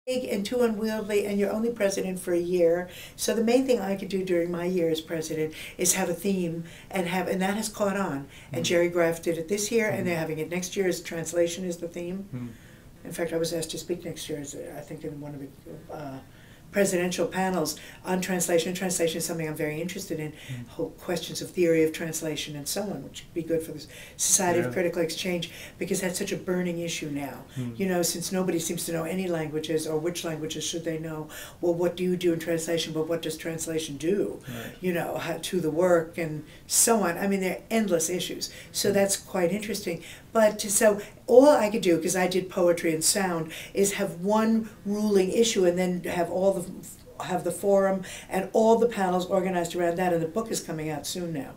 big and too unwieldy, and you're only president for a year. So the main thing I could do during my year as president is have a theme and that has caught on. And Jerry Graff did it this year, and they're having it next year as translation is the theme. In fact, I was asked to speak next year, I think, in one of the presidential panels on translation. Translation is something I'm very interested in, whole questions of theory of translation and so on, which would be good for the Society of Critical Exchange, because that's such a burning issue now. You know, since nobody seems to know any languages, or which languages should they know. Well, what do you do in translation, but what does translation do? You know, to the work and so on. I mean, there are endless issues. So that's quite interesting. But so all I could do, because I did poetry and sound, is have one ruling issue and then have the forum and all the panels organized around that. And the book is coming out soon now.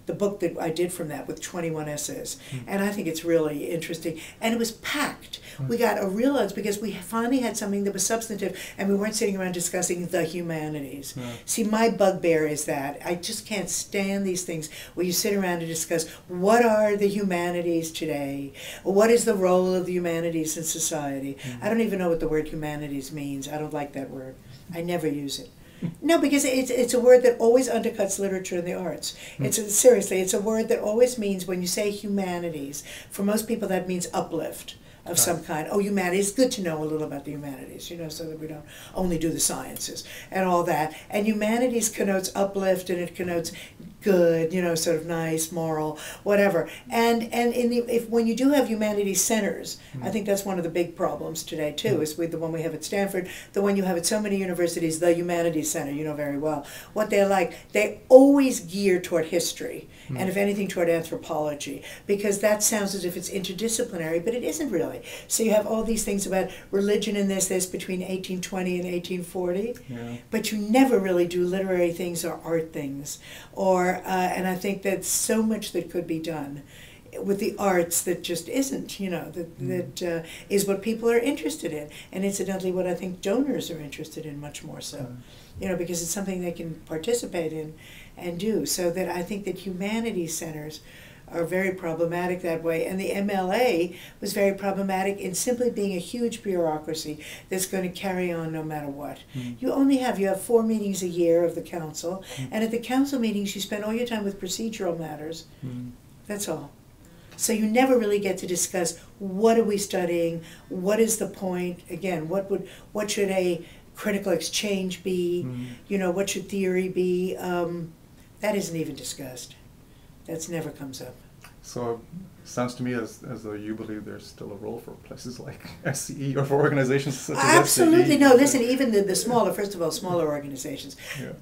The book that I did from that with 21 essays. And I think it's really interesting. And it was packed. We got a real odds because we finally had something that was substantive, and we weren't sitting around discussing the humanities. See, my bugbear is that I just can't stand these things where you sit around and discuss what are the humanities today, what is the role of the humanities in society. I don't even know what the word humanities means. I don't like that word. I never use it. No, because it's a word that always undercuts literature and the arts. Seriously, it's a word that always means, when you say humanities, for most people that means uplift of some kind. Oh, humanities, it's good to know a little about the humanities, you know, so that we don't only do the sciences and all that. And humanities connotes uplift, and it connotes good, you know, sort of nice, moral, whatever. And when you do have humanities centers, I think that's one of the big problems today too, is with the one we have at Stanford, the one you have at so many universities, the Humanities Center, you know very well. What they're like, they always gear toward history, and if anything toward anthropology, because that sounds as if it's interdisciplinary, but it isn't really. So you have all these things about religion and this between 1820 and 1840, but you never really do literary things or art things, or and I think that's so much that could be done with the arts that just isn't, you know, that is what people are interested in, and incidentally what I think donors are interested in much more so, you know, because it's something they can participate in and do. So that I think that humanities centers are very problematic that way, and the MLA was very problematic in simply being a huge bureaucracy that's going to carry on no matter what. You have 4 meetings a year of the council, and at the council meetings you spend all your time with procedural matters. That's all. So you never really get to discuss what are we studying, what is the point, again, what should a critical exchange be, you know, what should theory be. That isn't even discussed. That's never comes up. So it sounds to me as though you believe there's still a role for places like SCE, or for organizations such as Absolutely. SCE. No, listen, even the smaller, first of all, smaller organizations.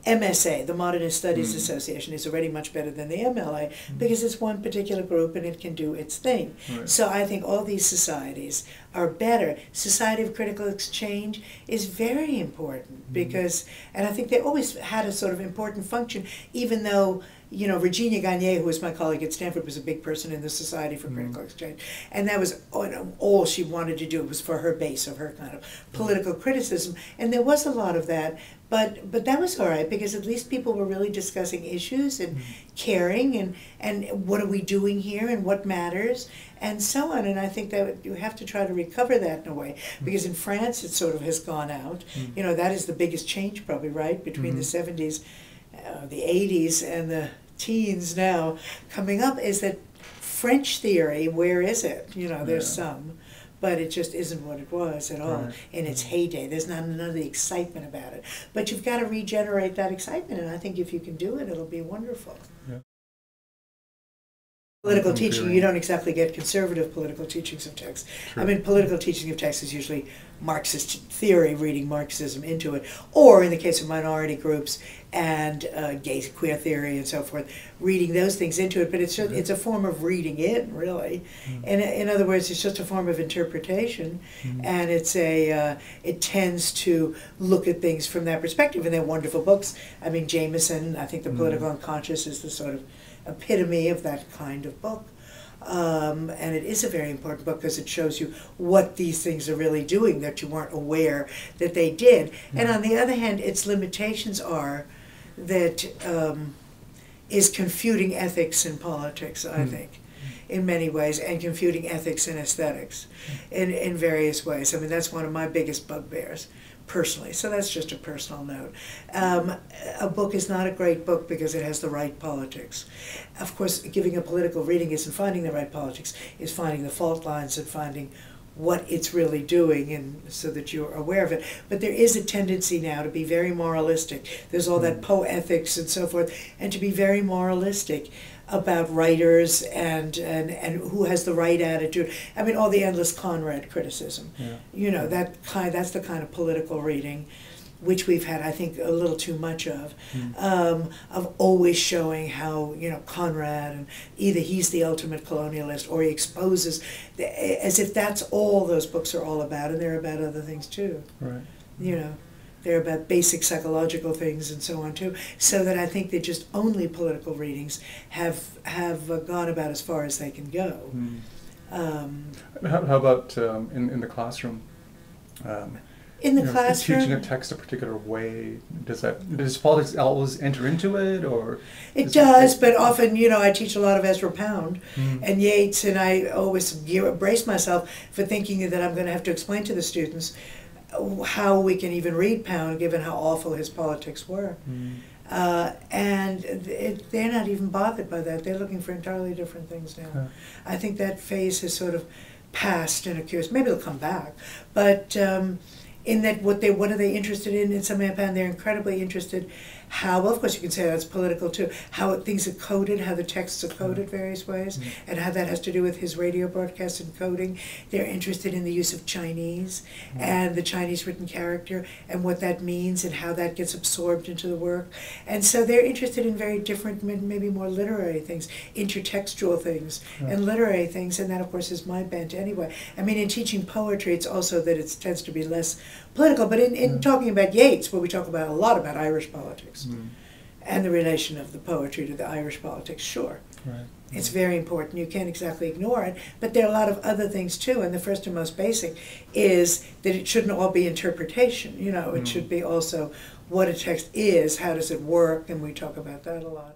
MSA, the Modernist Studies Association, is already much better than the MLA because it's one particular group and it can do its thing. So I think all these societies are better. Society of Critical Exchange is very important because, and I think they always had a sort of important function, even though, you know, Regina Gagne, who was my colleague at Stanford, was a big person in the Society for Critical Exchange. And that was all she wanted to do, was for her base of her kind of political criticism. And there was a lot of that, but that was all right, because at least people were really discussing issues and caring and what are we doing here and what matters and so on. And I think that you have to try to recover that in a way, because in France it sort of has gone out. You know, that is the biggest change probably, right, between the 70s, the 80s and the teens now coming up, is that French theory, where is it? You know, there's some, but it just isn't what it was at all in its heyday. There's not none of the excitement about it. But you've got to regenerate that excitement, and I think if you can do it, it'll be wonderful. Political teaching, you don't exactly get conservative political teachings of text. I mean, political teaching of text is usually Marxist theory, reading Marxism into it, or in the case of minority groups and gay, queer theory and so forth, reading those things into it, but it's just, it's a form of reading in, really. And in other words, it's just a form of interpretation, and it's it tends to look at things from that perspective, and they're wonderful books. I mean, Jameson, I think The Political Unconscious is the sort of epitome of that kind of book. And it is a very important book because it shows you what these things are really doing that you weren't aware that they did. And on the other hand, its limitations are that is confuting ethics and politics, I think. in many ways, and confuting ethics and aesthetics in various ways. I mean, that's one of my biggest bugbears, personally. So that's just a personal note. A book is not a great book because it has the right politics. Of course, giving a political reading isn't finding the right politics, it's finding the fault lines and finding what it's really doing, and so that you're aware of it. But there is a tendency now to be very moralistic. There's all that poethics and so forth, and to be very moralistic about writers and who has the right attitude. I mean, all the endless Conrad criticism. Yeah. You know, that's the kind of political reading which we've had, I think, a little too much of always showing how, you know, Conrad, and either he's the ultimate colonialist or he exposes, as if that's all those books are all about, and they're about other things too. Right. You know, they're about basic psychological things and so on too. So that I think that just only political readings have gone about as far as they can go. How about in the classroom? In the you know, classroom, teaching a text a particular way, does politics always enter into it, or? it does, but often, you know, I teach a lot of Ezra Pound and Yeats, and I always brace myself for thinking that I'm going to have to explain to the students how we can even read Pound, given how awful his politics were. And they're not even bothered by that. They're looking for entirely different things now. Yeah. I think that phase has sort of passed and occurs. Maybe they'll come back, but in that what are they interested in some way, they're incredibly interested how, well, of course you can say that's political too, how things are coded, how the texts are coded various ways, and how that has to do with his radio broadcast and coding. They're interested in the use of Chinese and the Chinese written character and what that means and how that gets absorbed into the work. And so they're interested in very different, maybe more literary things, intertextual things and literary things, and that of course is my bent anyway. I mean, in teaching poetry, it's also that it tends to be less political, but in talking about Yeats, where we talk about a lot about Irish politics and the relation of the poetry to the Irish politics, sure. Right. It's very important. You can't exactly ignore it, but there are a lot of other things too, and the first and most basic is that it shouldn't all be interpretation. You know, it should be also what a text is, how does it work, and we talk about that a lot.